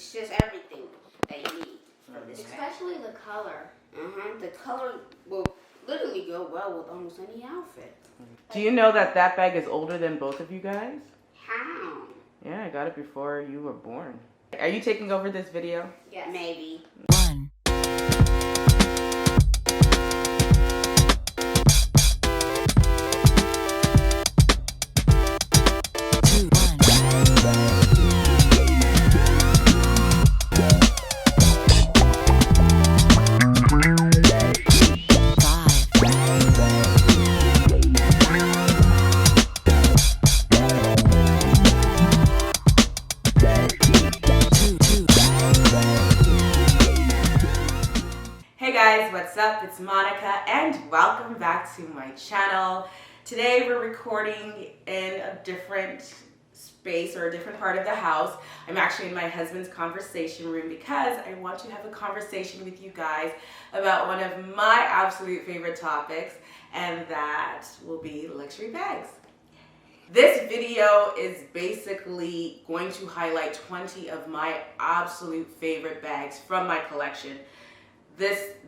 it's just everything that you need for this bag. Especially the color. The color will literally go well with almost any outfit. Do you know that that bag is older than both of you guys? How? Yeah, I got it before you were born. Are you taking over this video? Yes. Maybe. 1. Hey guys, what's up? It's Monica and welcome back to my channel. Today we're recording in a different space or a different part of the house. I'm actually in my husband's conversation room because I want to have a conversation with you guys about one of my absolute favorite topics, and that will be luxury bags. This video is basically going to highlight 20 of my absolute favorite bags from my collection.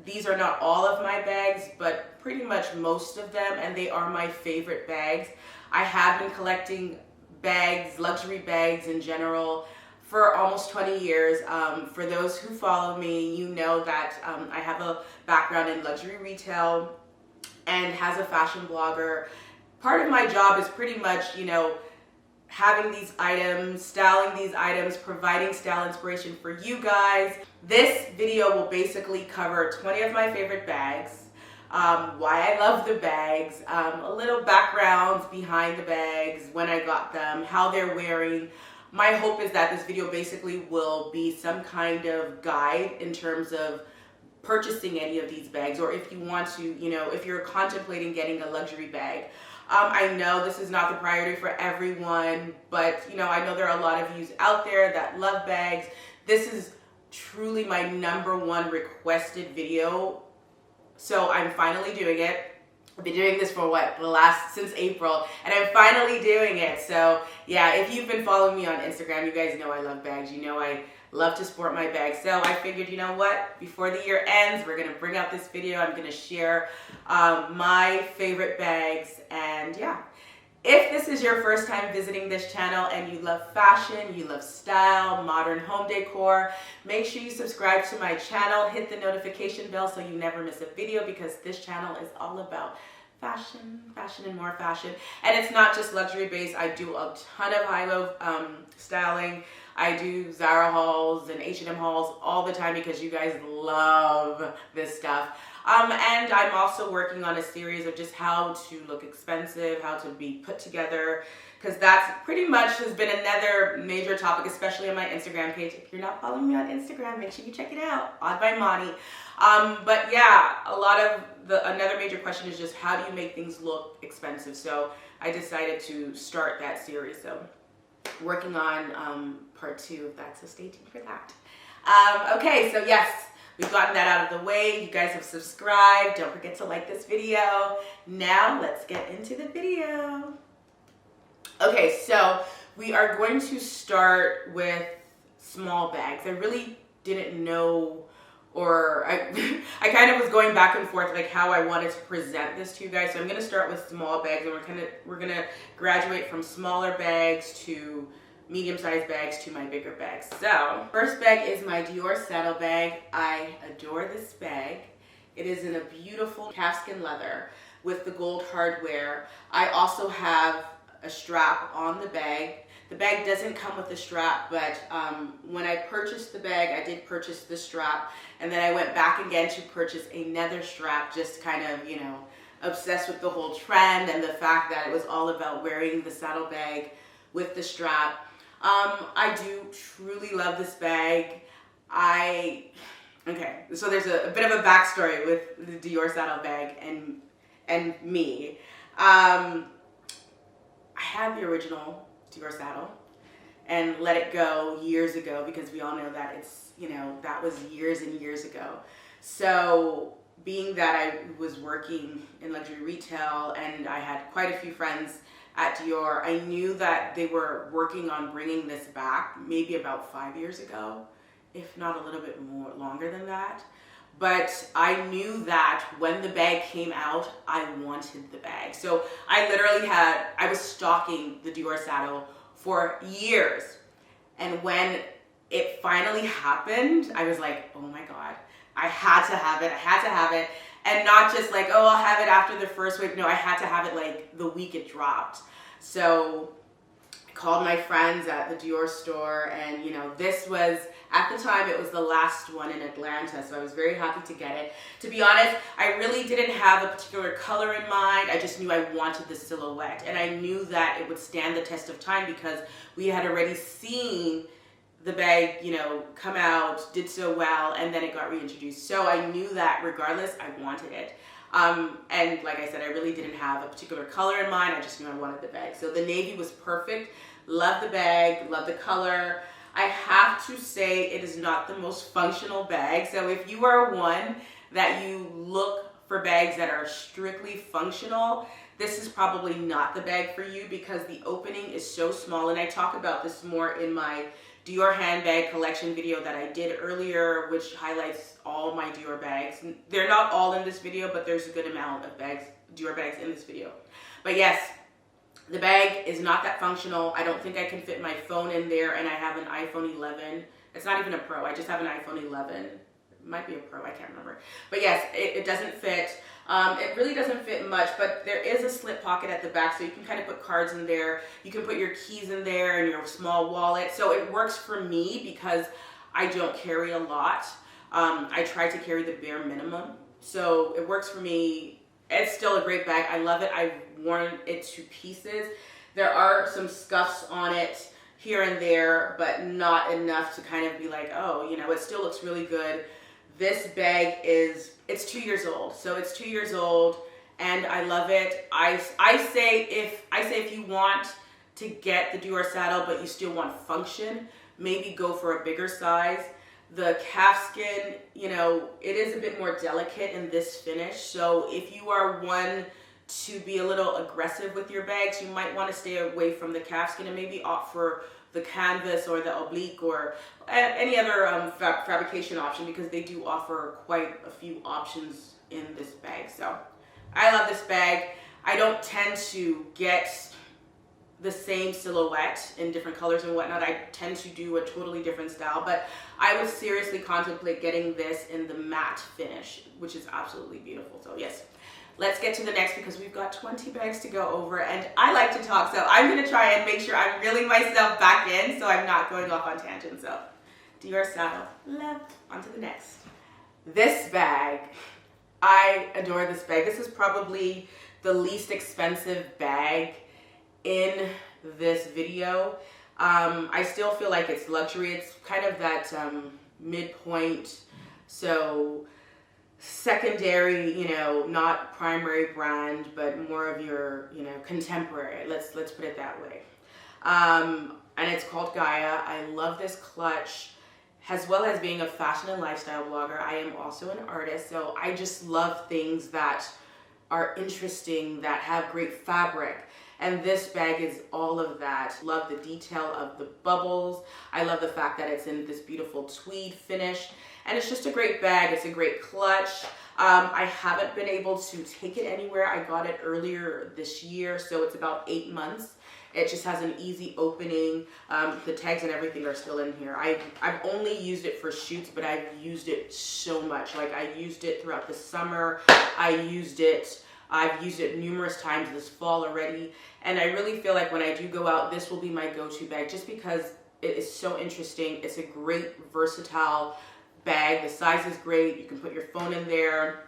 These are not all of my bags, but pretty much most of them, and they are my favorite bags. I have been collecting bags, luxury bags in general, for almost 20 years. For those who follow me, you know that I have a background in luxury retail and as a fashion blogger. Part of my job is pretty much, you know, having these items, styling these items, providing style inspiration for you guys. This video will basically cover 20 of my favorite bags, why I love the bags, a little backgrounds behind the bags, when I got them, how they're wearing. My hope is that this video basically will be some kind of guide in terms of purchasing any of these bags, or if you want to, you know, if you're contemplating getting a luxury bag. I know this is not the priority for everyone, but you know, I know there are a lot of yous out there that love bags. This is truly my #1 requested video, so I'm finally doing it. I've been doing this for what, since April, and I'm finally doing it. So yeah, if you've been following me on Instagram, you guys know I love bags. You know I love to sport my bags. So I figured, you know what, before the year ends, we're gonna bring out this video. I'm gonna share my favorite bags. And yeah, if this is your first time visiting this channel and you love fashion, you love style, modern home decor, make sure you subscribe to my channel, hit the notification bell so you never miss a video, because this channel is all about fashion and more fashion. And it's not just luxury based. I do a ton of high-low styling. I do Zara hauls and H&M hauls all the time because you guys love this stuff. And I'm also working on a series of just how to look expensive, how to be put together, because that's pretty much has been another major topic, especially on my Instagram page. If you're not following me on Instagram, make sure you check it out, Odd by Moni. But yeah, another major question is just how do you make things look expensive? So I decided to start that series. So working on part 2 of that, so stay tuned for that. Okay, so yes, we've gotten that out of the way. You guys have subscribed. Don't forget to like this video. Now let's get into the video. Okay, so we are going to start with small bags. I really didn't know, or I kind of was going back and forth like how I wanted to present this to you guys. So I'm gonna start with small bags, and we're gonna graduate from smaller bags to medium-sized bags to my bigger bags. So first bag is my DIOR saddle bag. I adore this bag. It is in a beautiful calfskin leather with the gold hardware. I also have a strap on the bag. The bag doesn't come with a strap, but when I purchased the bag, I did purchase the strap, and then I went back again to purchase another strap, just kind of, you know, obsessed with the whole trend and the fact that it was all about wearing the saddle bag with the strap. I do truly love this bag. Okay, so there's a bit of a backstory with the DIOR saddle bag and me. I had the original DIOR saddle and let it go years ago, because we all know that it's, you know, that was years and years ago. So being that I was working in luxury retail and I had quite a few friends at DIOR, I knew that they were working on bringing this back maybe about 5 years ago. if not a little bit more longer than that. But I knew that when the bag came out, I wanted the bag. So I was stalking the Dior saddle for years. And when it finally happened, I was like, oh my God, I had to have it. I had to have it. And not just like, oh, I'll have it after the first week. No, I had to have it like the week it dropped. So I called my friends at the Dior store, and you know, this was, at the time, it was the last one in Atlanta, so I was very happy to get it. To be honest, I really didn't have a particular color in mind. I just knew I wanted the silhouette, and I knew that it would stand the test of time because we had already seen the bag, you know, come out, did so well, and then it got reintroduced. So I knew that regardless, I wanted it. And like I said, I really didn't have a particular color in mind. I just knew I wanted the bag. So the navy was perfect. Love the bag, love the color. I have to say it is not the most functional bag. So if you are one that you look for bags that are strictly functional, this is probably not the bag for you because the opening is so small. And I talk about this more in my Dior handbag collection video that I did earlier, which highlights all my Dior bags. They're not all in this video, but there's a good amount of bags, Dior bags in this video. But yes, the bag is not that functional. I don't think I can fit my phone in there, and I have an iPhone 11. It's not even a Pro, I just have an iPhone 11. It might be a Pro, I can't remember. But yes, it doesn't fit. It really doesn't fit much, but there is a slip pocket at the back, so you can kind of put cards in there. You can put your keys in there and your small wallet. So it works for me because I don't carry a lot. I try to carry the bare minimum. So it works for me. It's still a great bag. I love it. I've worn it to pieces. There are some scuffs on it here and there, but not enough to kind of be like, oh, you know, it still looks really good. This bag it's 2 years old. So it's 2 years old and I love it. I say if you want to get the Dior saddle, but you still want function, maybe go for a bigger size. The calfskin, you know, it is a bit more delicate in this finish. So if you are one to be a little aggressive with your bags, you might want to stay away from the calfskin and maybe opt for the canvas or the oblique or any other fabrication option because they do offer quite a few options in this bag. So I love this bag. I don't tend to get the same silhouette in different colors and whatnot. I tend to do a totally different style, but I would seriously contemplate getting this in the matte finish, which is absolutely beautiful. So yes, let's get to the next because we've got 20 bags to go over and I like to talk, so I'm gonna try and make sure I'm reeling myself back in so I'm not going off on tangents. So Dior saddle, left, on to the next. This bag, I adore this bag. This is probably the least expensive bag in this video. I still feel like it's luxury. It's kind of that midpoint, so secondary, you know, not primary brand, but more of your, you know, contemporary. Let's put it that way. And it's called GAIA. I love this clutch. As well as being a fashion and lifestyle blogger, I am also an artist, so I just love things that are interesting, that have great fabric. And this bag is all of that. Love the detail of the bubbles. I love the fact that it's in this beautiful tweed finish. And it's just a great bag. It's a great clutch. I haven't been able to take it anywhere. I got it earlier this year, so it's about 8 months. It just has an easy opening. The tags and everything are still in here. I've only used it for shoots, but I've used it so much. Like I used it throughout the summer. I've used it numerous times this fall already. And I really feel like when I do go out, this will be my go-to bag just because it is so interesting. It's a great versatile bag. The size is great. You can put your phone in there.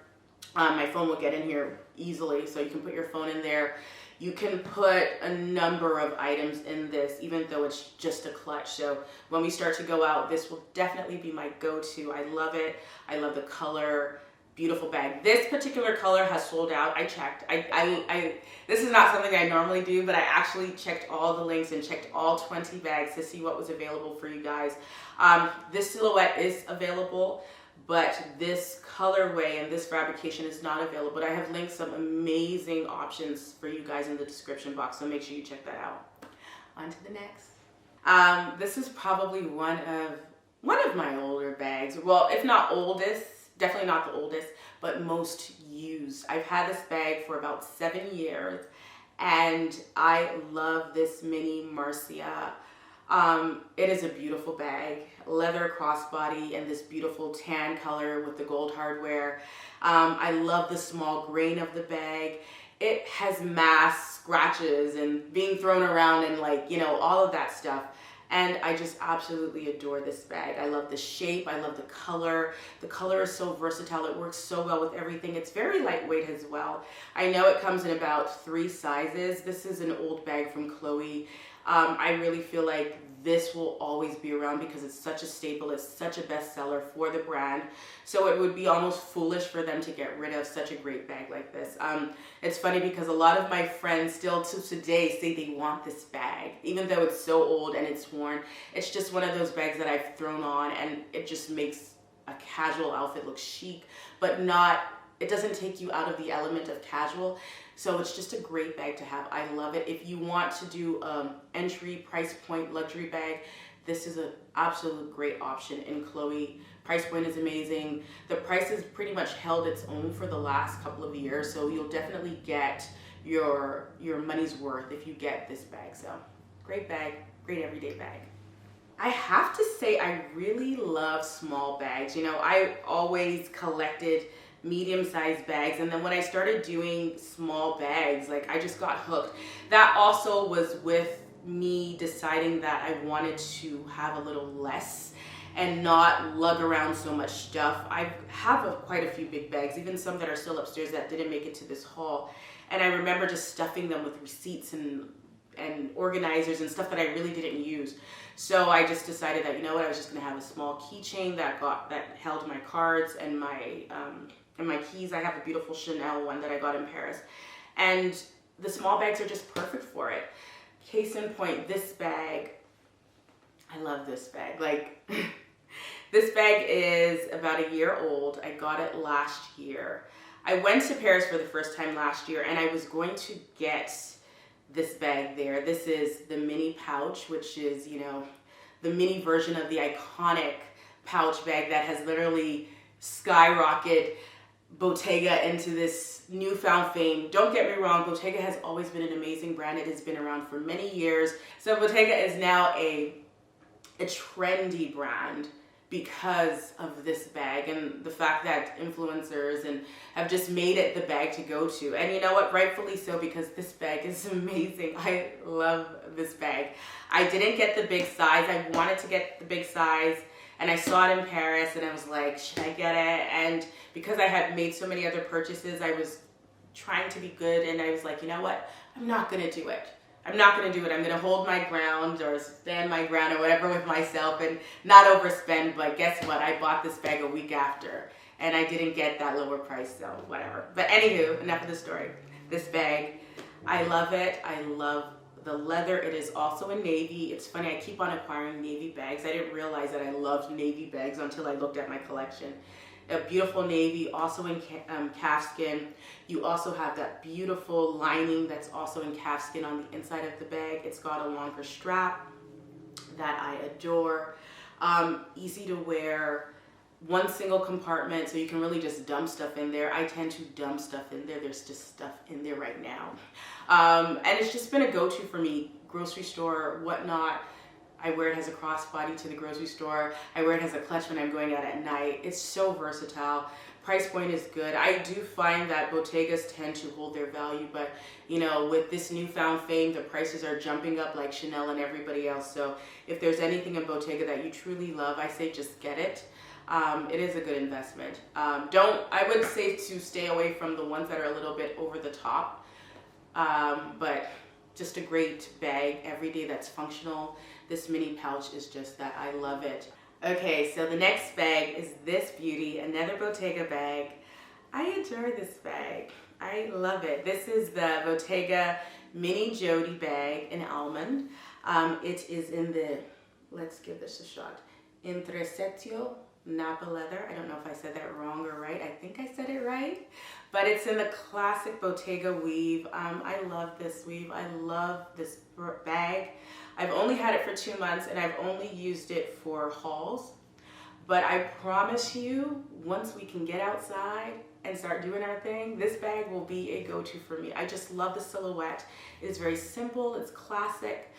My phone will get in here easily, so you can put your phone in there. You can put a number of items in this, even though it's just a clutch. So when we start to go out, this will definitely be my go-to. I love it. I love the color. Beautiful bag. This particular color has sold out. I checked. This is not something I normally do, but I actually checked all the links and checked all 20 bags to see what was available for you guys. This silhouette is available, but this colorway and this fabrication is not available. But I have linked some amazing options for you guys in the description box, so make sure you check that out. On to the next. This is probably one of my older bags. Well, if not oldest, definitely not the oldest, but most used. I've had this bag for about 7 years, and I love this mini Marcia. It is a beautiful bag, leather crossbody and this beautiful tan color with the gold hardware. I love the small grain of the bag. It has mass scratches and being thrown around and like, you know, all of that stuff. And I just absolutely adore this bag. I love the shape, I love the color. The color is so versatile, it works so well with everything. It's very lightweight as well. I know it comes in about 3 sizes. This is an old bag from Chloe. I really feel like this will always be around because it's such a staple, it's such a bestseller for the brand. So it would be almost foolish for them to get rid of such a great bag like this. It's funny because a lot of my friends still to today say they want this bag, even though it's so old and it's worn. It's just one of those bags that I've thrown on and it just makes a casual outfit look chic, but not, it doesn't take you out of the element of casual. So it's just a great bag to have. I love it. If you want to do entry price point luxury bag, this is an absolute great option in Chloe. Price point is amazing. The price has pretty much held its own for the last couple of years, so you'll definitely get your money's worth if you get this bag. So great bag, great everyday bag. I have to say I really love small bags. You know, I always collected medium-sized bags, and then when I started doing small bags, like I just got hooked. That also was with me deciding that I wanted to have a little less and not lug around so much stuff. I have quite a few big bags, even some that are still upstairs that didn't make it to this haul, and I remember just stuffing them with receipts and organizers and stuff that I really didn't use. So I just decided that, you know what, I was just gonna have a small keychain that held my cards and my keys. I have a beautiful Chanel one that I got in Paris. And the small bags are just perfect for it. Case in point, this bag, I love this bag. Like, this bag is about 1 year old. I got it last year. I went to Paris for the first time last year and I was going to get this bag there. This is the mini pouch, which is, you know, the mini version of the iconic pouch bag that has literally skyrocketed Bottega into this newfound fame. Don't get me wrong, Bottega has always been an amazing brand. It has been around for many years. So Bottega is now a trendy brand because of this bag and the fact that influencers and have just made it the bag to go to. And you know what, rightfully so, because this bag is amazing. I love this bag. I didn't get the big size. I wanted to get the big size and I saw it in Paris and I was like, should I get it? And because I had made so many other purchases, I was trying to be good and I was like, you know what, I'm not gonna do it. I'm not gonna do it. I'm gonna hold my ground or stand my ground or whatever with myself and not overspend. But guess what? I bought this bag a week after and I didn't get that lower price, so whatever. But anywho, enough of the story. This bag, I love it. I love the leather. It is also in navy. It's funny, I keep on acquiring navy bags. I didn't realize that I loved navy bags until I looked at my collection. A beautiful navy, also in calfskin. You also have that beautiful lining that's also in calfskin on the inside of the bag. It's got a longer strap that I adore. Easy to wear, one single compartment, so you can really just dump stuff in there. I tend to dump stuff in there. There's just stuff in there right now. And it's just been a go-to for me, grocery store, whatnot. I wear it as a crossbody to the grocery store. I wear it as a clutch when I'm going out at night. It's so versatile. Price point is good. I do find that Bottegas tend to hold their value, but you know, with this newfound fame, the prices are jumping up like Chanel and everybody else. So if there's anything in Bottega that you truly love, I say just get it. It is a good investment. I would say to stay away from the ones that are a little bit over the top, but just a great bag every day that's functional. This mini pouch is just that. I love it. Okay, so the next bag is this beauty, another Bottega bag. I adore this bag. I love it. This is the Bottega mini Jodie bag in almond. It is in the, let's give this a shot, in Trecetio Napa leather. I don't know if I said that wrong or right. I think I said it right. But it's in the classic Bottega weave. I love this weave. I love this bag. I've only had it for 2 months and I've only used it for hauls. But I promise you, once we can get outside and start doing our thing, this bag will be a go-to for me. I just love the silhouette. It is very simple, it's classic.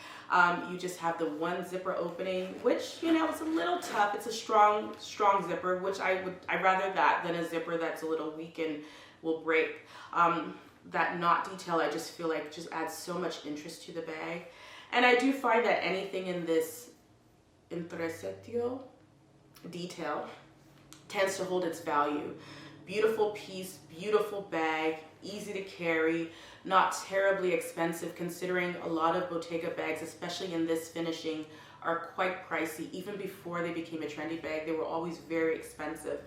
You just have the one zipper opening, which, you know, it's a little tough. It's a strong zipper, which I'd rather that than a zipper that's a little weak and will break. That knot detail, I just feel like just adds so much interest to the bag. And I do find that anything in this intrecetio detail tends to hold its value. Beautiful piece, beautiful bag, easy to carry, not terribly expensive considering a lot of Bottega bags, especially in this finishing, are quite pricey. Even before they became a trendy bag, they were always very expensive.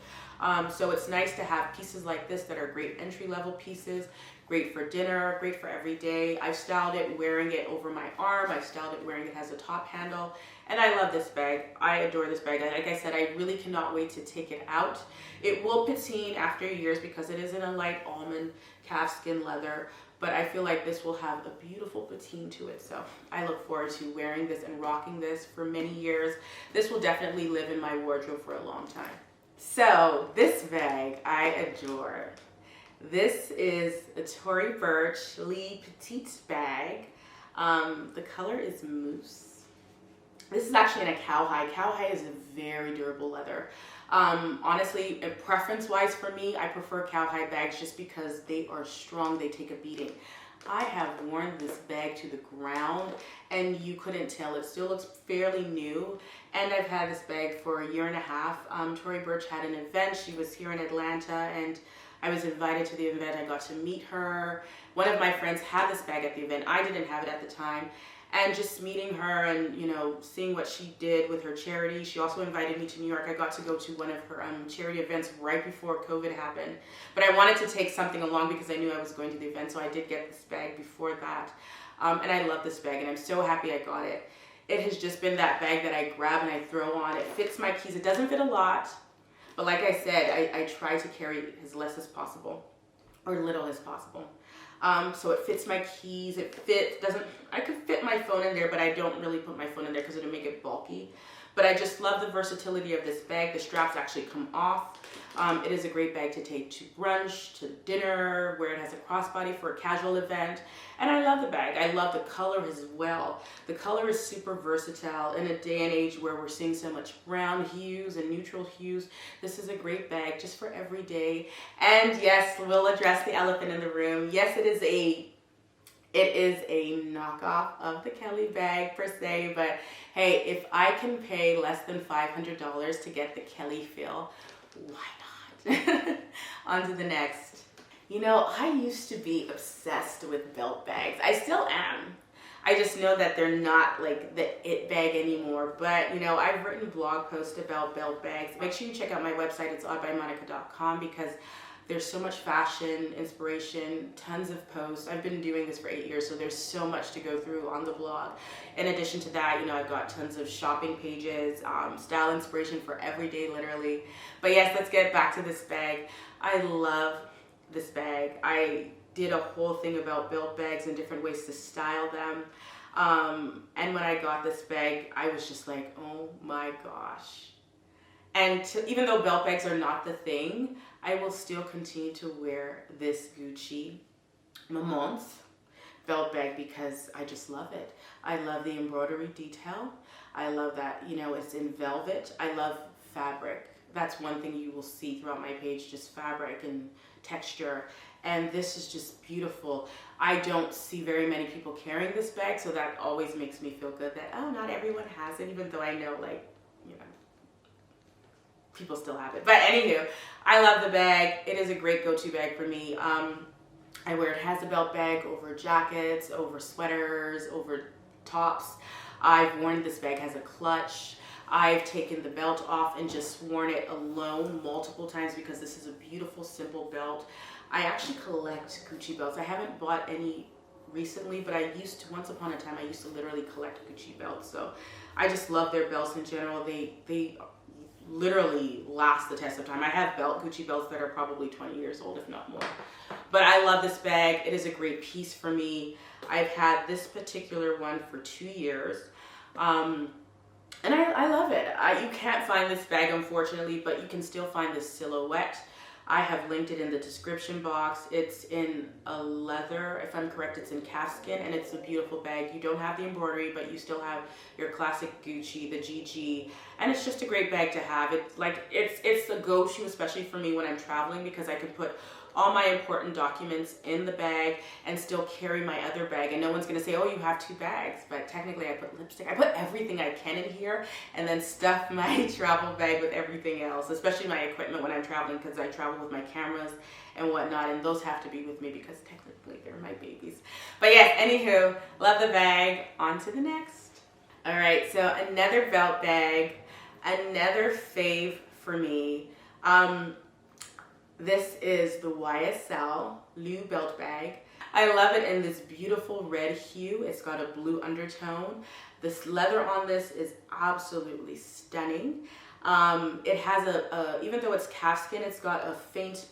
So it's nice to have pieces like this that are great entry-level pieces, great for dinner, great for every day. I've styled it wearing it over my arm. I've styled it wearing it as a top handle. And I love this bag. I adore this bag. Like I said, I really cannot wait to take it out. It will patine after years because it is in a light almond calfskin leather, but I feel like this will have a beautiful patine to it. So I look forward to wearing this and rocking this for many years. This will definitely live in my wardrobe for a long time. So this bag I adore. This is a Tory Burch Le Petite bag. The color is mousse. This is actually in a cowhide. Cowhide is a very durable leather. Honestly, preference-wise for me, I prefer cowhide bags just because they are strong, they take a beating. I have worn this bag to the ground and you couldn't tell. It still looks fairly new. And I've had this bag for a year and a half. Tory Burch had an event. She was here in Atlanta and I was invited to the event. I got to meet her. One of my friends had this bag at the event. I didn't have it at the time. And just meeting her and, you know, seeing what she did with her charity. She also invited me to New York. I got to go to one of her charity events right before COVID happened. But I wanted to take something along because I knew I was going to the event, so I did get this bag before that. And I love this bag, and I'm so happy I got it. It has just been that bag that I grab and I throw on. It fits my keys. It doesn't fit a lot, but like I said, I try to carry as less as possible, or little as possible. So it fits my keys, I could fit my phone in there, but I don't really put my phone in there because it'll make it bulky. But I just love the versatility of this bag. The straps actually come off. It is a great bag to take to brunch, to dinner, where it has a crossbody for a casual event. And I love the bag. I love the color as well. The color is super versatile in a day and age where we're seeing so much brown hues and neutral hues. This is a great bag just for every day. And yes, we'll address the elephant in the room. Yes, it is a knockoff of the Kelly bag per se, but hey, if I can pay less than $500 to get the Kelly feel, why not? On to the next. You know, I used to be obsessed with belt bags. I still am. I just know that they're not like the it bag anymore, but you know, I've written blog posts about belt bags. Make sure you check out my website, it's oddbymonica.com, because there's so much fashion, inspiration, tons of posts. I've been doing this for 8 years, so there's so much to go through on the blog. In addition to that, you know, I've got tons of shopping pages, style inspiration for every day, literally. But yes, let's get back to this bag. I love this bag. I did a whole thing about belt bags and different ways to style them. And when I got this bag, I was just like, oh my gosh. And even though belt bags are not the thing, I will still continue to wear this Gucci Maman's belt bag because I just love it. I love the embroidery detail. I love that, you know, it's in velvet. I love fabric. That's one thing you will see throughout my page, just fabric and texture. And this is just beautiful. I don't see very many people carrying this bag, so that always makes me feel good that, oh, not everyone has it, even though I know, like, you know, people still have it. But anywho, I love the bag. It is a great go-to bag for me. I wear it as a belt bag over jackets, over sweaters, over tops. I've worn this bag as a clutch. I've taken the belt off and just worn it alone multiple times because this is a beautiful, simple belt. I actually collect Gucci belts. I haven't bought any recently, but I used to, once upon a time, I used to literally collect Gucci belts. So I just love their belts in general. They literally last the test of time. I have Gucci belts that are probably 20 years old, if not more. But I love this bag. It is a great piece for me. I've had this particular one for 2 years. And I love it. You can't find this bag, unfortunately, but you can still find this silhouette. I have linked it in the description box. It's in a leather, if I'm correct, it's in calfskin, and it's a beautiful bag. You don't have the embroidery, but you still have your classic Gucci, the GG, and it's just a great bag to have. It's a go-to, especially for me when I'm traveling, because I can put all my important documents in the bag and still carry my other bag, and no one's gonna say, oh, you have 2 bags, but technically I put lipstick, I put everything I can in here, and then stuff my travel bag with everything else, especially my equipment when I'm traveling, because I travel with my cameras and whatnot, and those have to be with me because technically they're my babies. But yes, anywho, love the bag. On to the next. All right, so another belt bag, another fave for me. This is the YSL Lou belt bag. I love it in this beautiful red hue. It's got a blue undertone. This leather on this is absolutely stunning. It has even though it's calfskin, it's got a faint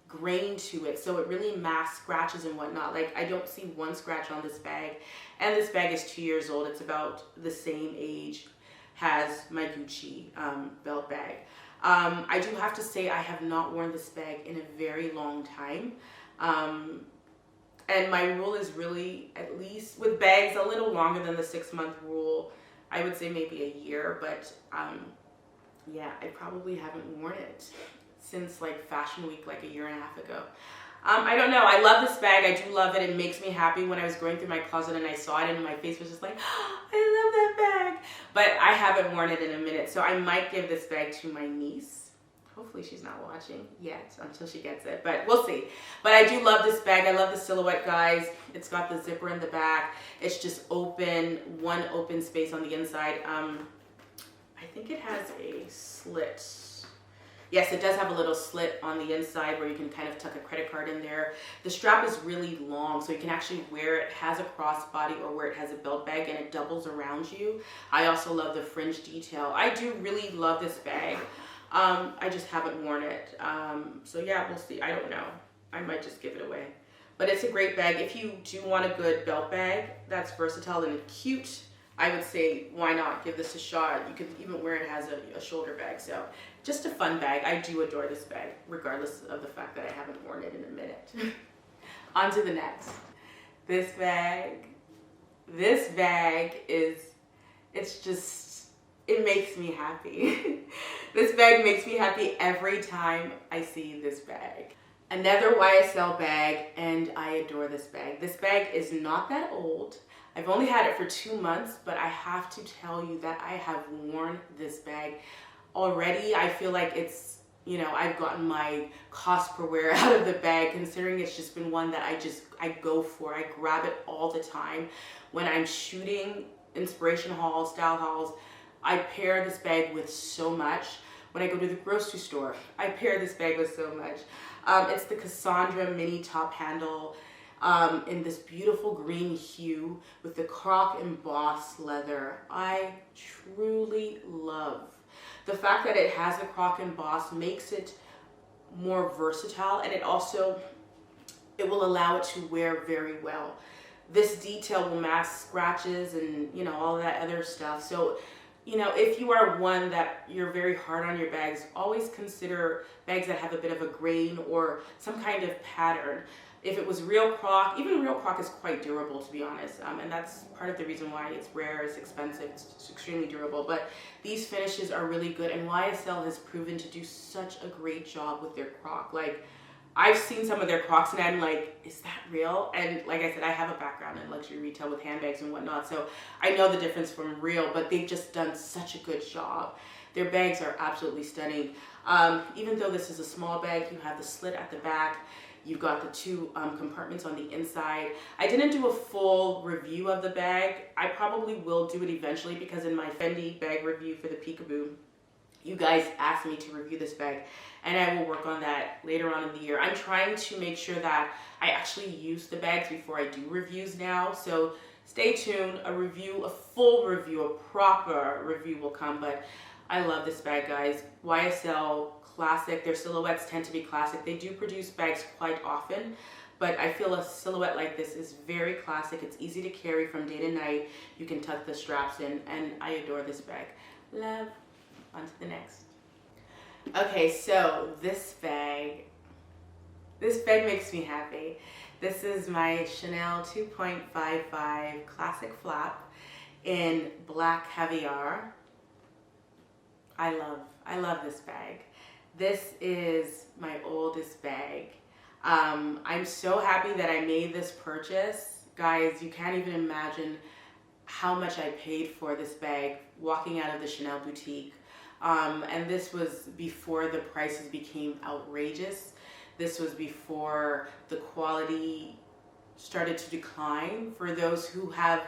grain to it, so it really masks scratches and whatnot. Like, I don't see one scratch on this bag, and this bag is 2 years old. It's about the same age as my Gucci belt bag. I do have to say I have not worn this bag in a very long time. And my rule is really, at least with bags, a little longer than the 6-month rule. I would say maybe a year, but yeah, I probably haven't worn it since like Fashion Week, like a year and a half ago. I don't know. I love this bag. I do love it. It makes me happy. When I was going through my closet and I saw it, and my face was just like, oh, I love that bag. But I haven't worn it in a minute, so I might give this bag to my niece. Hopefully she's not watching yet until she gets it, but we'll see. But I do love this bag. I love the silhouette, guys. It's got the zipper in the back. It's just open, one open space on the inside. I think it has a slit. Yes, it does have a little slit on the inside where you can kind of tuck a credit card in there. The strap is really long, so you can actually wear it, has a crossbody or where it has a belt bag, and it doubles around you. I also love the fringe detail. I do really love this bag. I just haven't worn it. So yeah, we'll see. I don't know. I might just give it away. But it's a great bag. If you do want a good belt bag that's versatile and cute, I would say, why not give this a shot? You could even wear it as a shoulder bag. So just a fun bag. I do adore this bag, regardless of the fact that I haven't worn it in a minute. On to the next. This bag is, it's just, it makes me happy. This bag makes me happy every time I see this bag. Another YSL bag, and I adore this bag. This bag is not that old. I've only had it for 2 months, but I have to tell you that I have worn this bag already. I feel like it's, you know, I've gotten my cost per wear out of the bag, considering it's just been one that I go for. I grab it all the time. When I'm shooting inspiration hauls, style hauls, I pair this bag with so much. When I go to the grocery store, I pair this bag with so much. It's the Cassandra mini top handle. In this beautiful green hue with the croc embossed leather. I truly love the fact that it has the croc emboss, makes it more versatile, and it will allow it to wear very well. This detail will mask scratches and, you know, all that other stuff. So, you know, if you are one that you're very hard on your bags, always consider bags that have a bit of a grain or some kind of pattern. If it was real croc, even real croc is quite durable, to be honest, and that's part of the reason why it's rare, it's expensive, it's extremely durable. But these finishes are really good, and YSL has proven to do such a great job with their croc. Like, I've seen some of their crocs and I'm like, is that real? And like I said, I have a background in luxury retail with handbags and whatnot, so I know the difference from real, but they've just done such a good job. Their bags are absolutely stunning. Even though this is a small bag, you have the slit at the back. You've got the 2 compartments on the inside. I didn't do a full review of the bag. I probably will do it eventually, because in my Fendi bag review for the PEEKABOO, you guys asked me to review this bag, and I will work on that later on in the year. I'm trying to make sure that I actually use the bags before I do reviews now, so stay tuned. A full review, a proper review will come, but I love this bag, guys. YSL, classic. Their silhouettes tend to be classic. They do produce bags quite often, but I feel a silhouette like this is very classic. It's easy to carry from day to night. You can tuck the straps in, and I adore this bag. love. On to the next. Okay, so this bag makes me happy. This is my Chanel 2.55 Classic Flap in black caviar. I love this bag. This is my oldest bag. I'm so happy that I made this purchase. Guys, you can't even imagine how much I paid for this bag walking out of the Chanel boutique. And this was before the prices became outrageous. This was before the quality started to decline. For those who have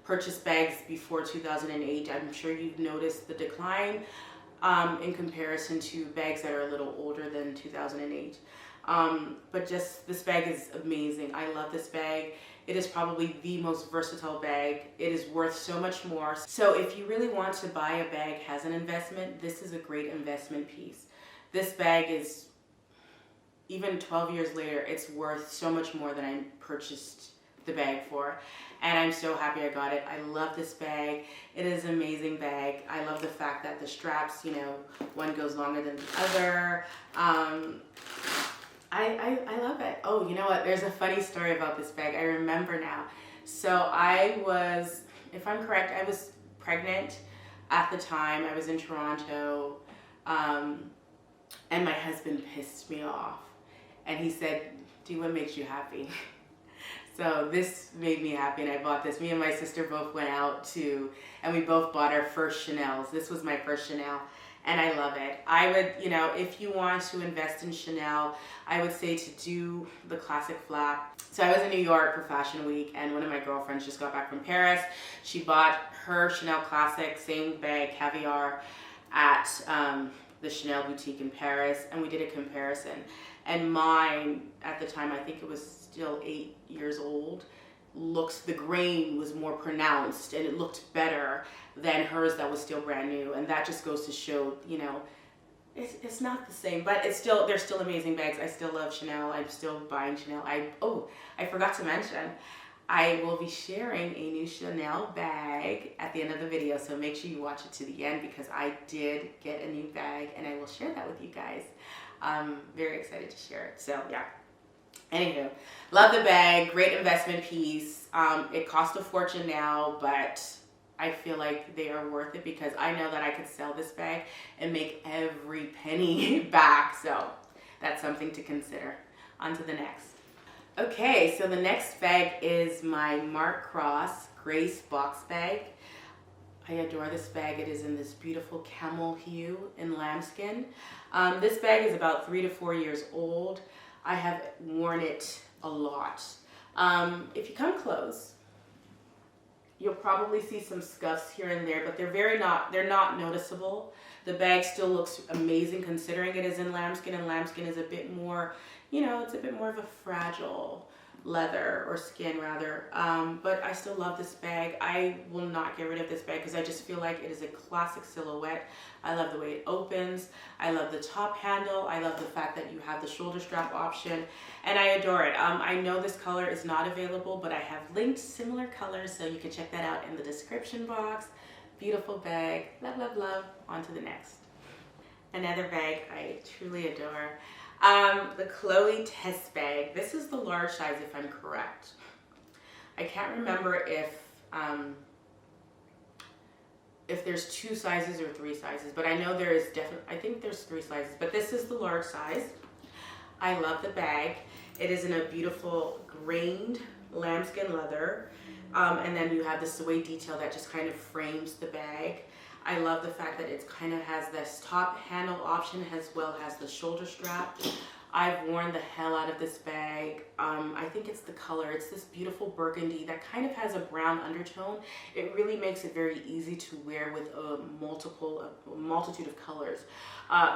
purchased bags before 2008, I'm sure you've noticed the decline in comparison to bags that are a little older than 2008. But just this bag is amazing. I love this bag. It is probably the most versatile bag. It is worth so much more. So if you really want to buy a bag as an investment, this is a great investment piece. This bag is, even 12 years later, it's worth so much more than I purchased the bag for. And I'm so happy I got it. I love this bag. It is an amazing bag. I love the fact that the straps, you know, one goes longer than the other. I love it. Oh, you know what? There's a funny story about this bag. I remember now. So I was, if I'm correct, I was pregnant at the time. I was in Toronto, and my husband pissed me off. And he said, "Do what makes you happy?" So this made me happy, and I bought this. Me and my sister both went out and we both bought our first Chanels. This was my first Chanel. And I love it. I would, you know, if you want to invest in Chanel, I would say to do the Classic Flap. So I was in New York for Fashion Week, and one of my girlfriends just got back from Paris. She bought her Chanel Classic, same bag, caviar, at the Chanel boutique in Paris, and we did a comparison. And mine, at the time, I think it was still 8 years old, the grain was more pronounced and it looked better than hers that was still brand new. And that just goes to show, you know, it's not the same, but they're still amazing bags. I still love Chanel. I'm still buying Chanel. I forgot to mention, I will be sharing a new Chanel bag at the end of the video, so make sure you watch it to the end because I did get a new bag and I will share that with you guys. I'm very excited to share it. So yeah. Anywho, love the bag, great investment piece. It cost a fortune now, but I feel like they are worth it because I know that I could sell this bag and make every penny back. So that's something to consider. On to the next. Okay, so the next bag is my Mark Cross Grace box bag. I adore this bag. It is in this beautiful camel hue in lambskin. This bag is about 3 to 4 years old. I have worn it a lot. If you come close, you'll probably see some scuffs here and there, but they're not noticeable. The bag still looks amazing considering it is in lambskin, and lambskin is a bit more, you know, it's a bit more of a fragile leather or skin rather. But I still love this bag. I will not get rid of this bag because I just feel like it is a classic silhouette. I love the way it opens. I love the top handle. I love the fact that you have the shoulder strap option, and I adore it. I know this color is not available, but I have linked similar colors, so you can check that out in the description box. Beautiful bag. Love, love, love. On to the next. Another bag I truly adore. The Chloe test bag. This is the large size if I'm correct. I can't remember if there's 2 sizes or 3 sizes, but I know there is I think there's 3 sizes, but this is the large size. I love the bag. It is in a beautiful grained lambskin leather, and then you have the suede detail that just kind of frames the bag. I love the fact that it kind of has this top handle option as well as the shoulder strap. I've worn the hell out of this bag. I think it's the color. It's this beautiful burgundy that kind of has a brown undertone. It really makes it very easy to wear with a multitude of colors.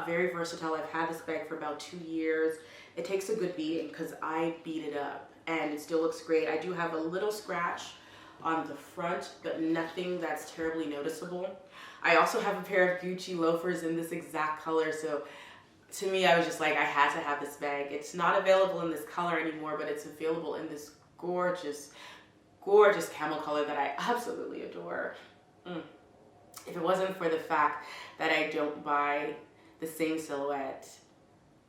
Very versatile. I've had this bag for about 2 years. It takes a good beating because I beat it up and it still looks great. I do have a little scratch on the front, but nothing that's terribly noticeable. I also have a pair of Gucci loafers in this exact color, so to me, I was just like, I had to have this bag. It's not available in this color anymore, but it's available in this gorgeous, gorgeous camel color that I absolutely adore. if it wasn't for the fact that I don't buy the same silhouette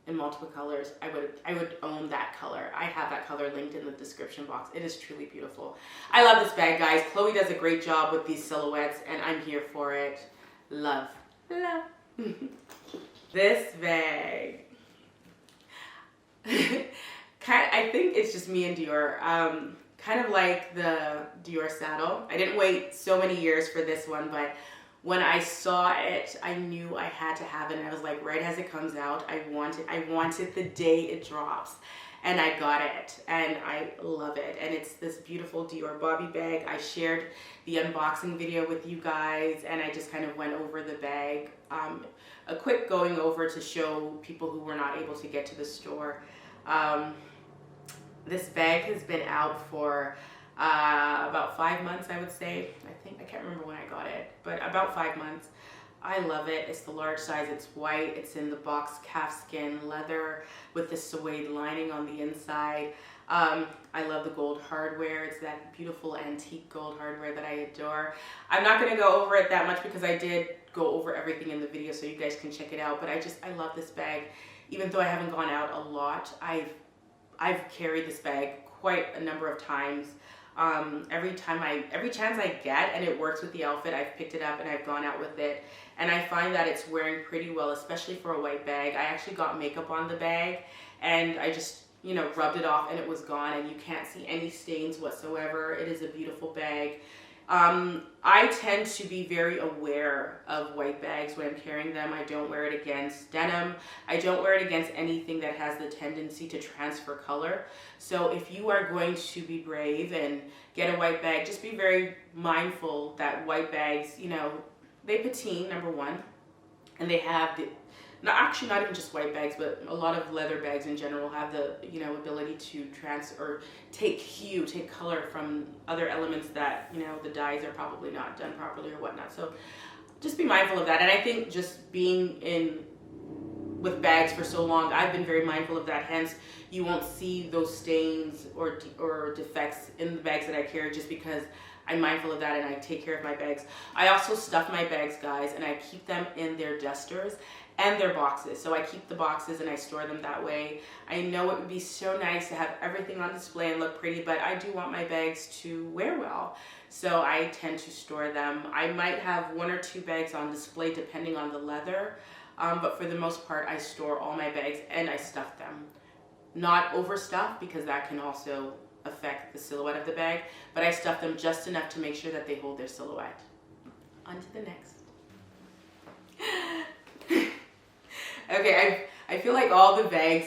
in multiple colors, I would own that color. I have that color linked in the description box. It is truly beautiful. I love this bag, guys. Chloe does a great job with these silhouettes, and I'm here for it. Love. Love. This bag. I think it's just me and Dior. Kind of like the Dior saddle. I didn't wait so many years for this one, but when I saw it, I knew I had to have it. And I was like, right as it comes out, I want it the day it drops. And I got it, and I love it. And it's this beautiful Dior Bobby bag. I shared the unboxing video with you guys, and I just kind of went over the bag. A quick going over to show people who were not able to get to the store. This bag has been out for about 5 months, I would say. I can't remember when I got it, but about 5 months. I love it. It's the large size. It's white. It's in the box calfskin leather with the suede lining on the inside. I love the gold hardware. It's that beautiful antique gold hardware that I adore. I'm not going to go over it that much because I did go over everything in the video, so you guys can check it out. But I love this bag. Even though I haven't gone out a lot, I've carried this bag quite a number of times. Every chance I get and it works with the outfit, I've picked it up and I've gone out with it. And I find that it's wearing pretty well, especially for a white bag. I actually got makeup on the bag and I just, you know, rubbed it off and it was gone, and you can't see any stains whatsoever. It is a beautiful bag. I tend to be very aware of white bags when I'm carrying them. I don't wear it against denim. I don't wear it against anything that has the tendency to transfer color. So if you are going to be brave and get a white bag, just be very mindful that white bags, you know, they patine, number one, and they have the, not even just white bags, but a lot of leather bags in general have the, you know, ability to take color from other elements that, you know, the dyes are probably not done properly or whatnot. So just be mindful of that. And I think just being with bags for so long, I've been very mindful of that. Hence, you won't see those stains or defects in the bags that I carry, just because I'm mindful of that and I take care of my bags. I also stuff my bags, guys, and I keep them in their dusters and their boxes. So I keep the boxes and I store them that way. I know it would be so nice to have everything on display and look pretty, but I do want my bags to wear well. So I tend to store them. I might have 1 or 2 bags on display depending on the leather, but for the most part, I store all my bags and I stuff them. Not overstuffed, because that can also affect the silhouette of the bag, but I stuff them just enough to make sure that they hold their silhouette. On to the next. Okay, I feel like all the bags,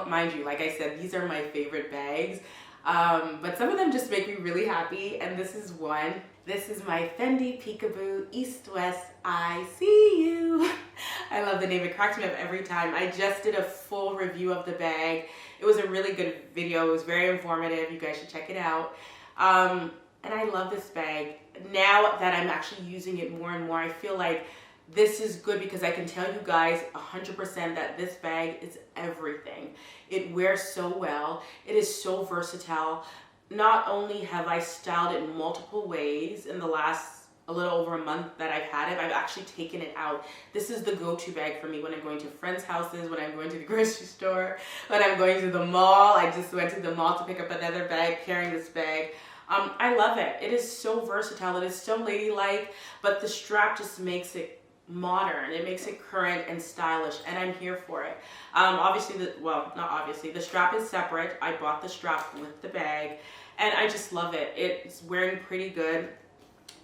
mind you, like I said, these are my favorite bags, but some of them just make me really happy, and this is one. This is my Fendi Peekaboo East West I See You. I love the name. It cracks me up every time. I just did a full review of the bag. It was a really good video. It was very informative. You guys should check it out. And I love this bag. Now that I'm actually using it more and more, I feel like this is good because I can tell you guys 100% that this bag is everything. It wears so well. It is so versatile. Not only have I styled it multiple ways in the last a little over a month that I've had it, I've actually taken it out. This is the go-to bag for me when I'm going to friends' houses, when I'm going to the grocery store, when I'm going to the mall. I just went to the mall to pick up another bag, carrying this bag. I love it. It is so versatile. It is so ladylike, but the strap just makes it modern. It makes it current and stylish, and I'm here for it. Obviously, not obviously, the strap is separate. I bought the strap with the bag, and I just love it. It's wearing pretty good.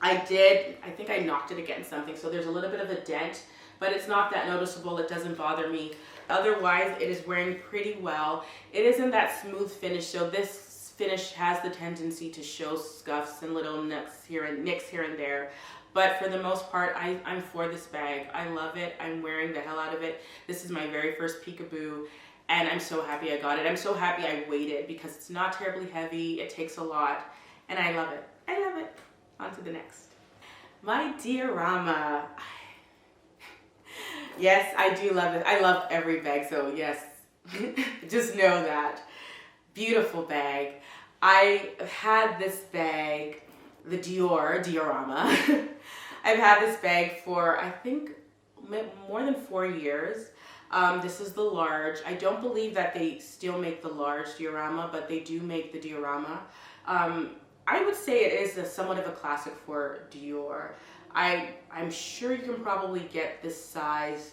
I think I knocked it against something, so there's a little bit of a dent, but it's not that noticeable. It doesn't bother me. Otherwise, it is wearing pretty well. It isn't that smooth finish, so this finish has the tendency to show scuffs and little nicks here and there. But for the most part, I'm for this bag. I love it. I'm wearing the hell out of it. This is my very first Peekaboo, and I'm so happy I got it. I'm so happy I waited because it's not terribly heavy. It takes a lot, and I love it. I love it. On to the next. My DIORAMA. Yes, I do love it. I love every bag, so yes, just know that. Beautiful bag. I had this bag, the DIORAMA, I've had this bag for, I think, more than 4 years. This is the large. I don't believe that they still make the large diorama, but they do make the diorama. I would say it is somewhat of a classic for Dior. I'm sure you can probably get this size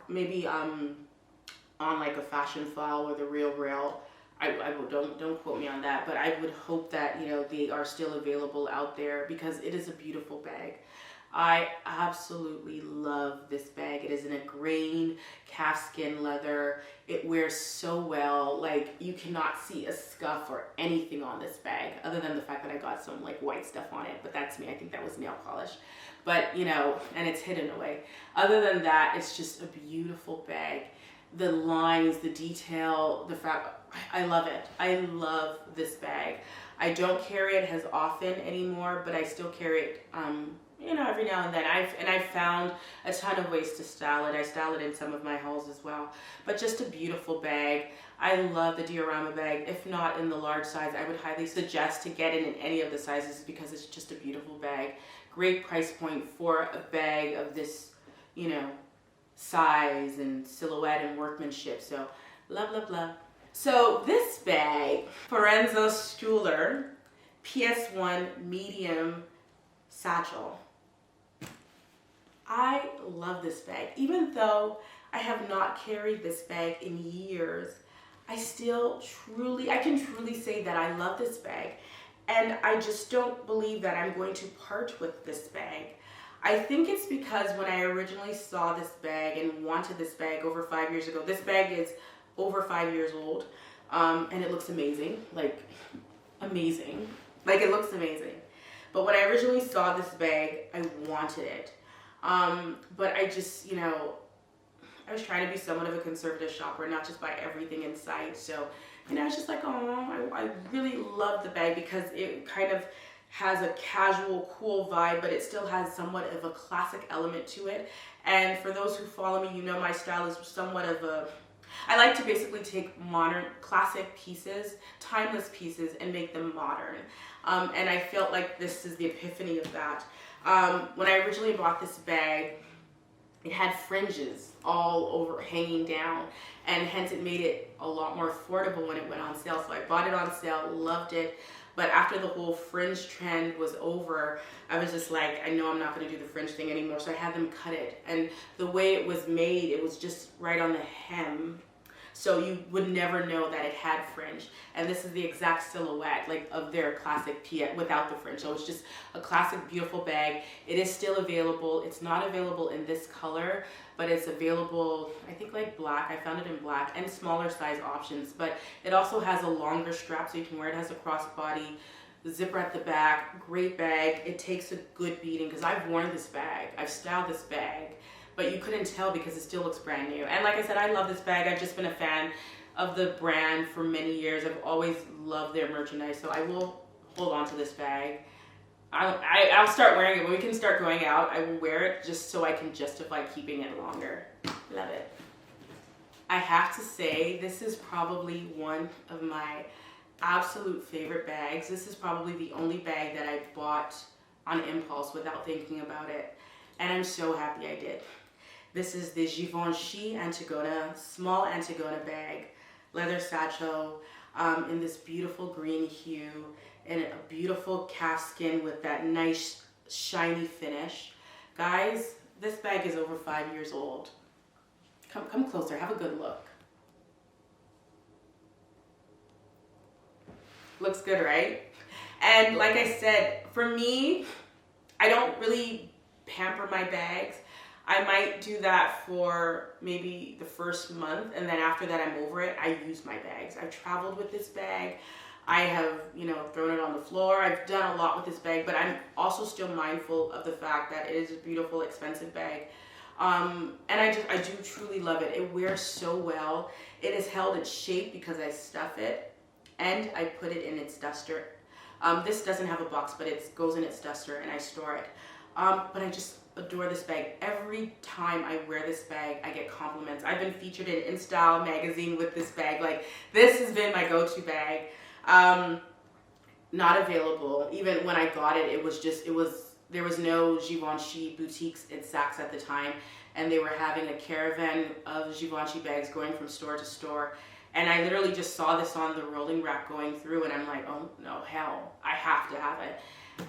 maybe on like a fashion file or the Real Real. Don't quote me on that, but I would hope that, you know, they are still available out there because it is a beautiful bag. I absolutely love this bag. It is in a grain calfskin leather. It wears so well. Like, you cannot see a scuff or anything on this bag other than the fact that I got some like white stuff on it, but that's me. I think that was nail polish, but you know, and it's hidden away. Other than that, it's just a beautiful bag. The lines, the detail, the fact, I love it. I love this bag. I don't carry it as often anymore, but I still carry it, you know, every now and then. I've found a ton of ways to style it. I style it in some of my hauls as well. But just a beautiful bag. I love the diorama bag. If not in the large size, I would highly suggest to get it in any of the sizes because it's just a beautiful bag. Great price point for a bag of this, you know, size and silhouette and workmanship. So love, love, love. So this bag, PROENZA SCHOULER PS1 medium satchel. I love this bag. Even though I have not carried this bag in years, I can truly say that I love this bag. And I just don't believe that I'm going to part with this bag. I think it's because when I originally saw this bag and wanted this bag over 5 years ago, this bag is over 5 years old, and it looks amazing, like amazing. Like, it looks amazing. But when I originally saw this bag, I wanted it. But I just, you know, I was trying to be somewhat of a conservative shopper, not just buy everything in sight. So, you know, I was just like, oh, I really love the bag because it kind of has a casual, cool vibe, but it still has somewhat of a classic element to it. And for those who follow me, you know my style is somewhat of a, I like to basically take modern, classic pieces, timeless pieces, and make them modern. And I felt like this is the epiphany of that. When I originally bought this bag, it had fringes all over, hanging down, and hence it made it a lot more affordable when it went on sale. So I bought it on sale, loved it. But after the whole fringe trend was over, I was just like, I know I'm not going to do the fringe thing anymore. So I had them cut it. And the way it was made, it was just right on the hem. So you would never know that it had fringe. And this is the exact silhouette, like, of their classic Piet without the fringe. So it's just a classic, beautiful bag. It is still available. It's not available in this color, but it's available, I think, like black. I found it in black, and smaller size options. But it also has a longer strap so you can wear it. It has a crossbody, the zipper at the back. Great bag. It takes a good beating because I've worn this bag. I've styled this bag. But you couldn't tell because it still looks brand new. And like I said, I love this bag. I've just been a fan of the brand for many years. I've always loved their merchandise, so I will hold on to this bag. I'll start wearing it when we can start going out. I will wear it just so I can justify keeping it longer. Love it. I have to say, this is probably one of my absolute favorite bags. This is probably the only bag that I bought on impulse without thinking about it. And I'm so happy I did. This is the Givenchy Antigona, small Antigona bag, leather satchel, in this beautiful green hue, and a beautiful calfskin with that nice shiny finish. Guys, this bag is over 5 years old. Come closer, have a good look. Looks good, right? And like I said, for me, I don't really pamper my bags. I might do that for maybe the first month, and then after that I'm over it. I use my bags. I've traveled with this bag. I have, you know, thrown it on the floor. I've done a lot with this bag, but I'm also still mindful of the fact that it is a beautiful, expensive bag. And I do truly love it. It wears so well. It is held its shape because I stuff it, and I put it in its duster. This doesn't have a box, but it goes in its duster, and I store it. But I just adore this bag. Every time I wear this bag, I get compliments. I've been featured in InStyle magazine with this bag. Like, this has been my go-to bag. Not available. Even when I got it, it was there was no Givenchy boutiques in Saks at the time, and they were having a caravan of Givenchy bags going from store to store. And I literally just saw this on the rolling rack going through, and I'm like, oh no, hell, I have to have it.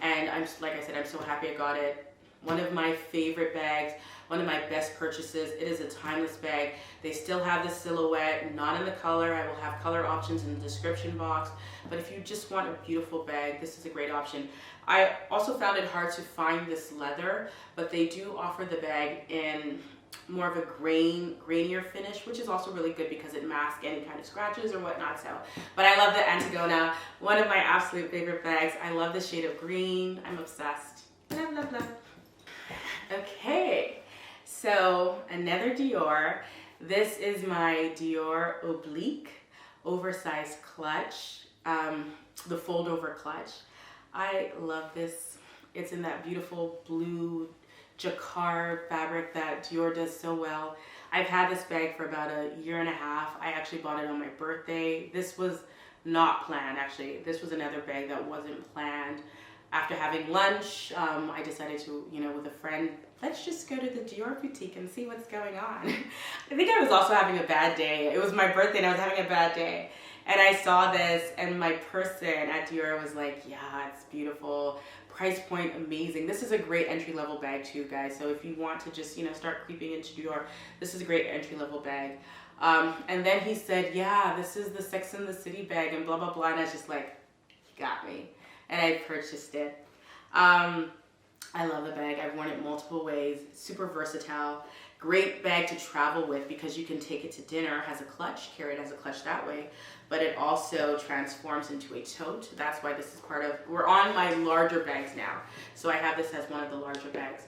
And like I said, I'm so happy I got it. One of my favorite bags, one of my best purchases. It is a timeless bag. They still have the silhouette, not in the color. I will have color options in the description box. But if you just want a beautiful bag, this is a great option. I also found it hard to find this leather, but they do offer the bag in more of a grainier finish, which is also really good because it masks any kind of scratches or whatnot. So, but I love the Antigona, one of my absolute favorite bags. I love the shade of green. I'm obsessed. Love, love, love. Okay, so another Dior. This is my Dior Oblique oversized clutch, the fold over clutch. I love this. It's in that beautiful blue jacquard fabric that Dior does so well. I've had this bag for about a year and a half. I actually bought it on my birthday. This was not planned, actually. This was another bag that wasn't planned. After having lunch, I decided to, with a friend, let's just go to the Dior boutique and see what's going on. I think I was also having a bad day. It was my birthday and I was having a bad day. And I saw this and my person at Dior was like, yeah, it's beautiful. Price point, amazing. This is a great entry-level bag too, guys. So if you want to just, start creeping into Dior, this is a great entry-level bag. And then he said, yeah, this is the Sex and the City bag and blah, blah, blah. And I was just like, you got me. And I purchased it. I love the bag. I've worn it multiple ways. Super versatile. Great bag to travel with because you can take it to dinner. Has a clutch, carry it as a clutch that way. But it also transforms into a tote. That's why this is part of, we're on my larger bags now. So I have this as one of the larger bags.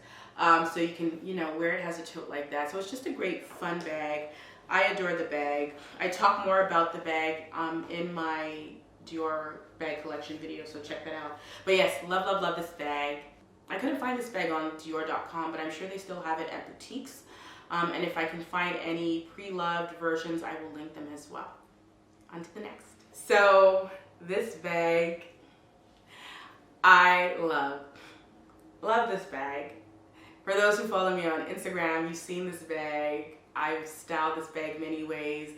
So you can, wear it as a tote like that. So it's just a great fun bag. I adore the bag. I talk more about the bag in my Dior bag collection video, so check that out. But yes, love, love, love this bag. I couldn't find this bag on Dior.com, but I'm sure they still have it at boutiques. And if I can find any pre-loved versions, I will link them as well. On to the next. So this bag, I love. Love this bag. For those who follow me on Instagram, you've seen this bag. I've styled this bag many ways.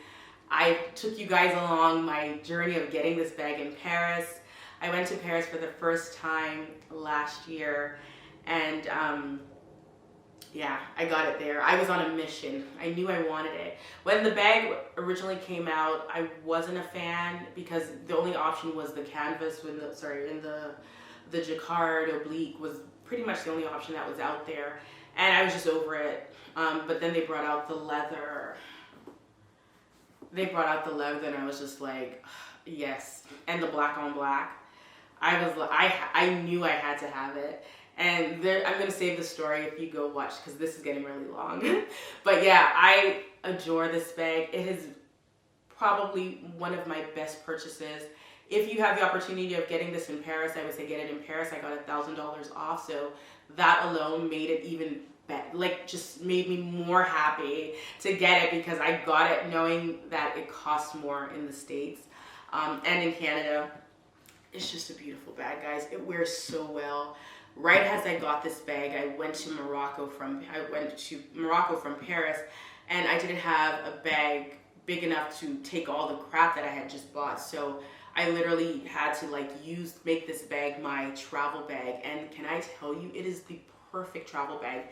I took you guys along my journey of getting this bag in Paris. I went to Paris for the first time last year, and yeah, I got it there. I was on a mission. I knew I wanted it. When the bag originally came out, I wasn't a fan because the only option was the canvas with the jacquard oblique was pretty much the only option that was out there, and I was just over it. But then they brought out the leather. And I was just like, yes. And the black on black. I knew I had to have it. And I'm going to save the story if you go watch because this is getting really long. But yeah, I adore this bag. It is probably one of my best purchases. If you have the opportunity of getting this in Paris, I would say get it in Paris. I got $1,000 off. So that alone made it even just made me more happy to get it because I got it knowing that it costs more in the States and in Canada. It's just a beautiful bag, guys. It wears so well. Right as I got this bag, I went to Morocco from Paris, and I didn't have a bag big enough to take all the crap that I had just bought. So I literally had to make this bag my travel bag. And can I tell you, it is the perfect travel bag.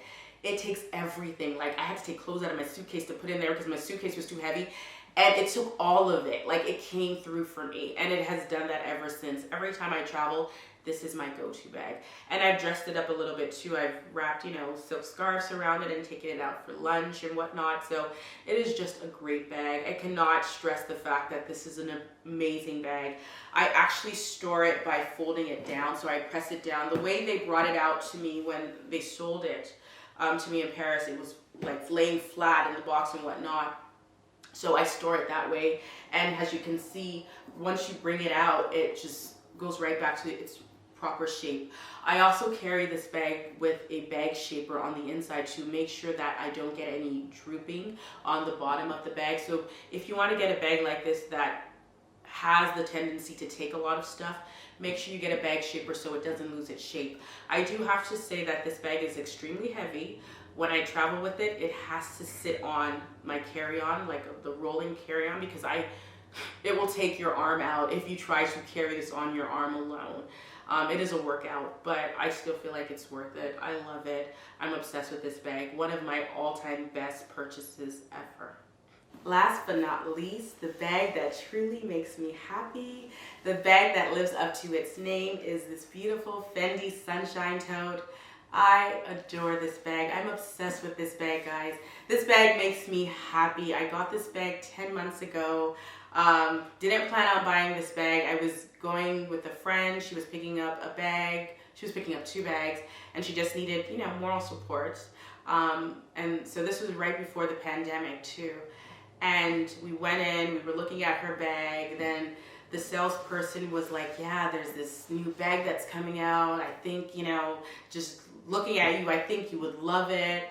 It takes everything. I had to take clothes out of my suitcase to put in there because my suitcase was too heavy. And it took all of it. It came through for me. And it has done that ever since. Every time I travel, this is my go-to bag. And I've dressed it up a little bit too. I've wrapped, silk scarves around it and taken it out for lunch and whatnot. So it is just a great bag. I cannot stress the fact that this is an amazing bag. I actually store it by folding it down. So I press it down. The way they brought it out to me when they sold it to me in Paris, it was laying flat in the box and whatnot. So I store it that way. And as you can see, once you bring it out, it just goes right back to its proper shape. I also carry this bag with a bag shaper on the inside to make sure that I don't get any drooping on the bottom of the bag. So if you want to get a bag like this that has the tendency to take a lot of stuff, make sure you get a bag shaper so it doesn't lose its shape. I do have to say that this bag is extremely heavy. When I travel with it, it has to sit on my carry-on, like the rolling carry-on, because it will take your arm out if you try to carry this on your arm alone. It is a workout, but I still feel like it's worth it. I love it. I'm obsessed with this bag. One of my all-time best purchases ever. Last but not least, the bag that truly makes me happy, the bag that lives up to its name, is this beautiful FENDI Sunshine Tote. I adore this bag. I'm obsessed with this bag, guys. This bag makes me happy. I got this bag 10 months ago. Didn't plan on buying this bag. I was going with a friend. She was picking up a bag. She was picking up 2 bags, and she just needed, you know, moral support. And so this was right before the pandemic too. And we went in, we were looking at her bag, then the salesperson was like, yeah, there's this new bag that's coming out. I think, you know, just looking at you, I think you would love it.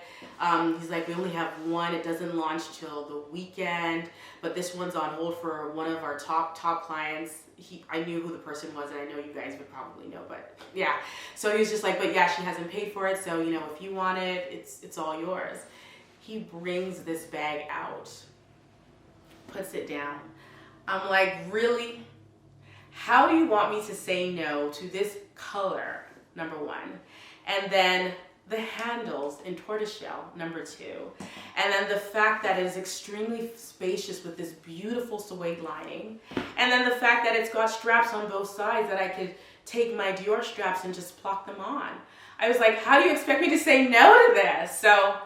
He's like, we only have one. It doesn't launch till the weekend, but this one's on hold for one of our top clients. I knew who the person was, and I know you guys would probably know, but yeah. So he was just like, but yeah, she hasn't paid for it, so, you know, if you want it, it's all yours. He brings this bag out, puts it down. I'm like, really? How do you want me to say no to this color, number 1? And then the handles in tortoiseshell, number 2. And then the fact that it is extremely spacious with this beautiful suede lining. And then the fact that it's got straps on both sides that I could take my DIOR straps and just plop them on. I was like, how do you expect me to say no to this? So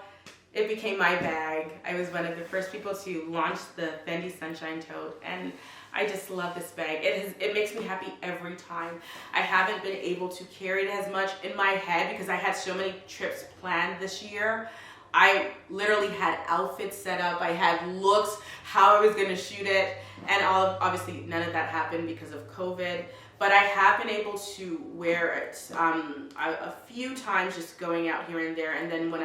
it became my bag. I was one of the first people to launch the FENDI Sunshine Tote, and I just love this bag. It makes me happy every time. I haven't been able to carry it as much in my head because I had so many trips planned this year. I literally had outfits set up. I had looks, how I was going to shoot it, and obviously none of that happened because of COVID. But I have been able to wear it a few times, just going out here and there. And then when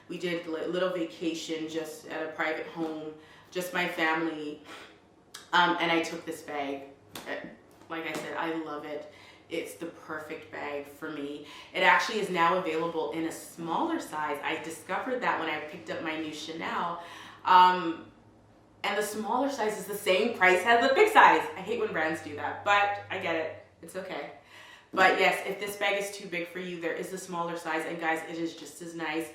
we did a little vacation just at a private home, just my family. And I took this bag. Like I said, I love it. It's the perfect bag for me. It actually is now available in a smaller size. I discovered that when I picked up my new Chanel. And the smaller size is the same price as the big size. I hate when brands do that, but I get it. It's okay. But yes, if this bag is too big for you, there is a smaller size. And guys, it is just as nice.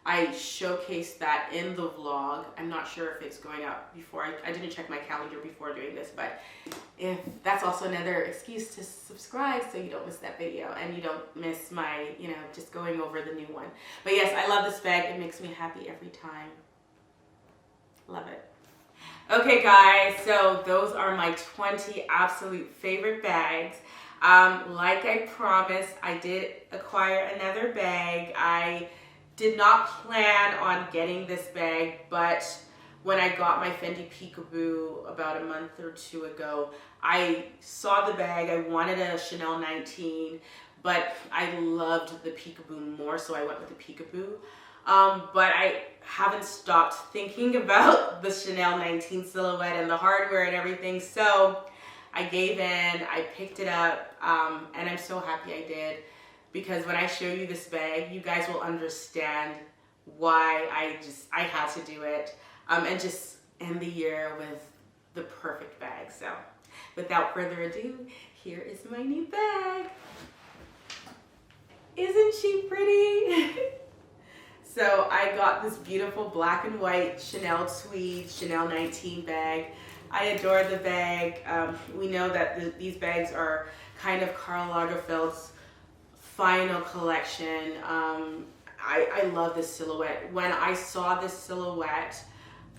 I showcased that in the vlog. I'm not sure if it's going out before. I didn't check my calendar before doing this, but if that's also another excuse to subscribe so you don't miss that video and you don't miss my, you know, just going over the new one. But yes, I love this bag. It makes me happy every time. Love it. Okay guys, so those are my 20 absolute favorite bags. Like I promised, I did acquire another bag. I did not plan on getting this bag, but when I got my Fendi Peekaboo about a month or 2 ago, I saw the bag. I wanted a Chanel 19, but I loved the Peekaboo more, so I went with the Peekaboo. But I haven't stopped thinking about the Chanel 19 silhouette and the hardware and everything, so I gave in, I picked it up, and I'm so happy I did. Because when I show you this bag, you guys will understand why I had to do it, and just end the year with the perfect bag. So without further ado, here is my new bag. Isn't she pretty? So I got this beautiful black and white Chanel tweed Chanel 19 bag. I adore the bag. We know that these bags are kind of Karl Lagerfeld's final collection. I love this silhouette. When I saw this silhouette,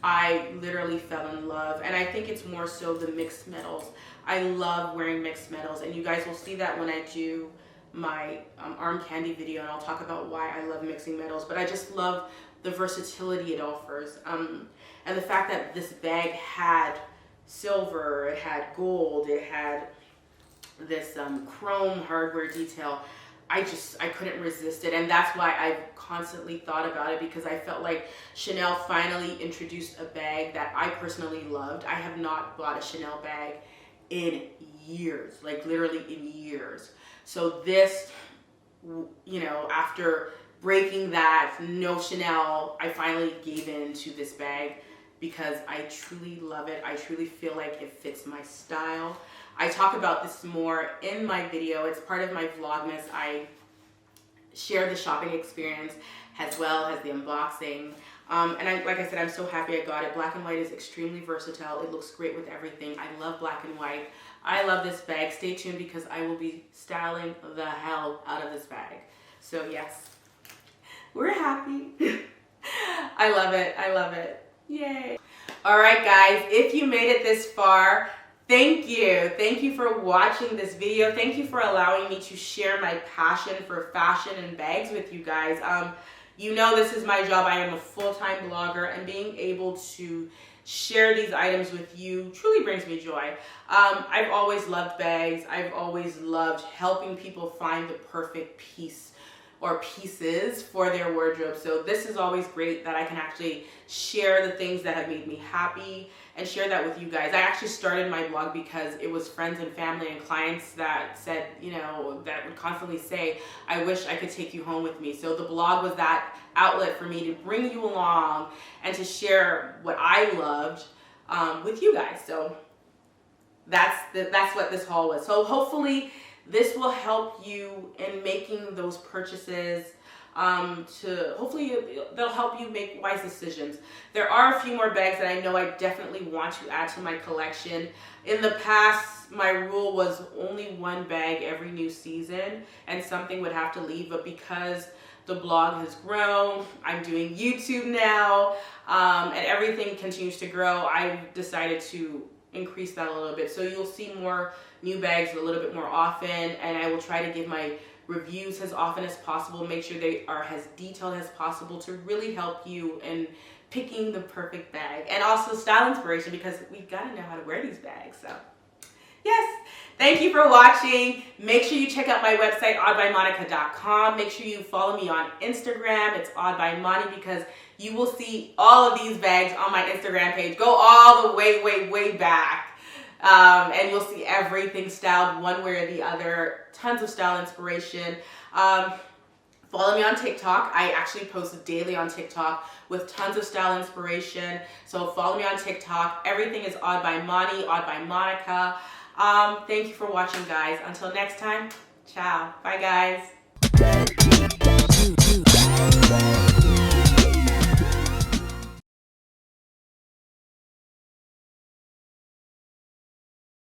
I literally fell in love, and I think it's more so the mixed metals. I love wearing mixed metals, and you guys will see that when I do my arm candy video, and I'll talk about why I love mixing metals. But I just love the versatility it offers, and the fact that this bag had silver, it had gold, it had this chrome hardware detail. I couldn't resist it, and that's why I've constantly thought about it, because I felt like Chanel finally introduced a bag that I personally loved. I have not bought a Chanel bag in years, like literally in years. So this, you know, after breaking that no Chanel, I finally gave in to this bag because I truly love it. I truly feel like it fits my style. I talk about this more in my video. It's part of my Vlogmas. I share the shopping experience as well as the unboxing. And like I said, I'm so happy I got it. Black and white is extremely versatile. It looks great with everything. I love black and white. I love this bag. Stay tuned because I will be styling the hell out of this bag. So yes, we're happy. I love it. I love it. Yay. All right, guys, if you made it this far, thank you. Thank you for watching this video. Thank you for allowing me to share my passion for fashion and bags with you guys. You know this is my job. I am a full-time blogger, and being able to share these items with you truly brings me joy. I've always loved bags. I've always loved helping people find the perfect piece or pieces for their wardrobe. So this is always great that I can actually share the things that have made me happy and share that with you guys. I actually started my blog because it was friends and family and clients that said, you know, that would constantly say, I wish I could take you home with me. So the blog was that outlet for me to bring you along and to share what I loved with you guys. So that's what this haul was. So hopefully this will help you in making those purchases. Hopefully they'll help you make wise decisions. There are a few more bags that I know I definitely want to add to my collection. In the past, my rule was only one bag every new season, and something would have to leave. But because the blog has grown, I'm doing YouTube now, and everything continues to grow, I've decided to increase that a little bit. So you'll see more new bags a little bit more often, and I will try to give my reviews as often as possible, make sure they are as detailed as possible to really help you in picking the perfect bag, and also style inspiration, because we gotta know how to wear these bags. So yes, thank you for watching. Make sure you check out my website, oddbymonica.com. Make sure you follow me on Instagram. It's oddbymoni, because you will see all of these bags on my Instagram page. Go all the way back. And you'll see everything styled one way or the other. Tons of style inspiration. Follow me on TikTok. I actually post daily on TikTok with tons of style inspiration. So follow me on TikTok. Everything is Odd by Moni, Odd by Monica. Thank you for watching, guys. Until next time, ciao. Bye, guys.